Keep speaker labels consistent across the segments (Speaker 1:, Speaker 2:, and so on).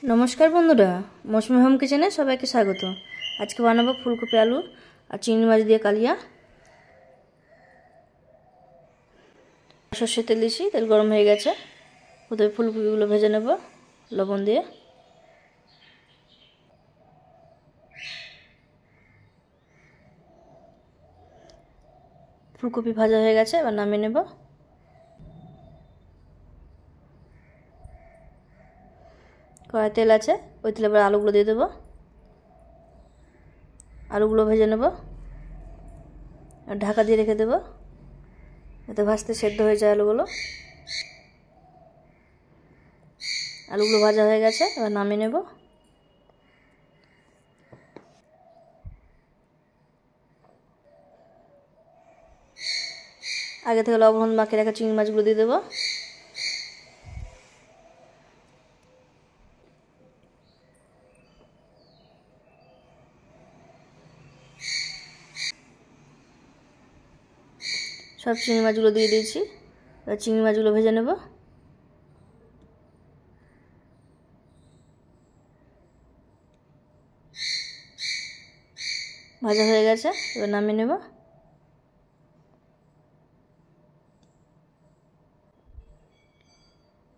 Speaker 1: नमस्कार बंधुरा मौसुमी होम किचेने सबाइके स्वागत। आज के बानाबो फुलकपि आलू और चिंगड़ी माछ दिए कालिया। सर्षेर तेल दिएछि, तेल गरम हो गेছে। प्रथमे फुलकपिगुलो भेजे नेब लवण दिए। फुलकपि भाजा हो गेছে, एबार नामिয়ে नेब। कड़ाई तेल आछे, ओई तेले एबार आलूगुलो दिए देब। आलूगुलो भेजे नेब, ढाका दिए रेखे देब যাতে ভাজতে সেদ্ধ হয়ে যায় আলুগুলো। আলুগুলো ভাজা হয়ে গেছে, এবার নামিয়ে নেব। আগে থেকে লবণ মাখিয়ে রাখা চিংড়ি মাছগুলো দিয়ে দেব। সব চিংড়ি মাছগুলো দিয়ে দিয়েছি, এবার চিংড়ি মাছগুলো ভেজে নেব। ভাজা হয়ে গেছে, এবার নামিয়ে নেব।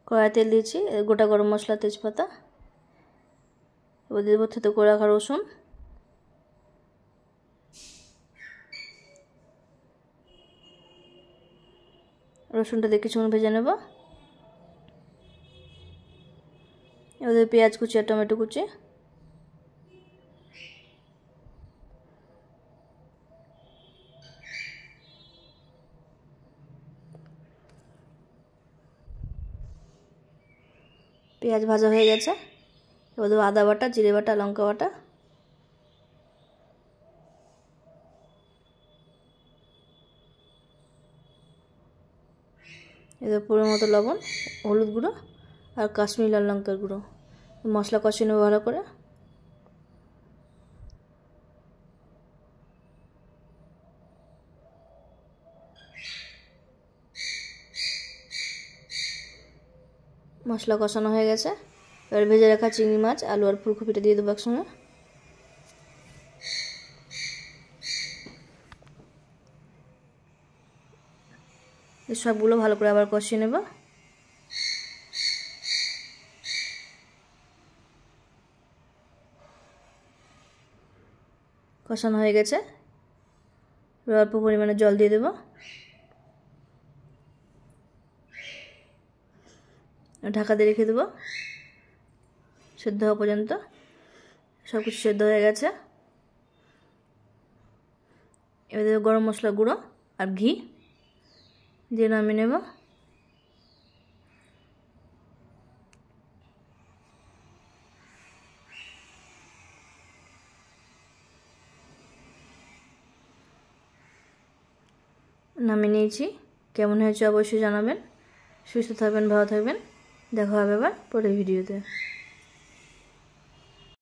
Speaker 1: কড়াই তেল দিয়েছি, গোটা গরম মশলা তেজপাতা, এবার দিয়ে দেবো থেতো করে রাখা রসুন, রসুনটা দিয়ে কিছুক্ষণ ভেজে নেব। এবার পেঁয়াজ কুচি আর টমেটো কুচি, পেঁয়াজ ভাজা হয়ে গেছে, এবার দেবো আদা বাটা, জিরে বাটা, লঙ্কা বাটা, এবার পরিমাণ মতো লবণ, হলুদ গুঁড়ো আর কাশ্মীরি লাল লঙ্কার গুঁড়ো। মশলা কষিয়ে নেবো ভালো করে। মশলা কষানো হয়ে গেছে, এবার ভেজে রাখা চিংড়ি মাছ, আলু আর ফুলকপিটা দিয়ে দেবো একসঙ্গে। সবগুলো ভালো করে আবার কষিয়ে নেব। কষানো হয়ে গেছে, অল্প পরিমাণে জল দিয়ে দেব। ঢাকা দিয়ে রেখে দেবো সেদ্ধ হওয়া পর্যন্ত। সব কিছু সেদ্ধ হয়ে গেছে, এবার দেবো গরম মশলা গুঁড়ো আর ঘি দিয়ে নামিয়ে নেব। নামিয়ে নিয়েছি, কেমন হয়েছে অবশ্যই জানাবেন। সুস্থ থাকবেন, ভালো থাকবেন, দেখা হবে আবার পরের ভিডিওতে।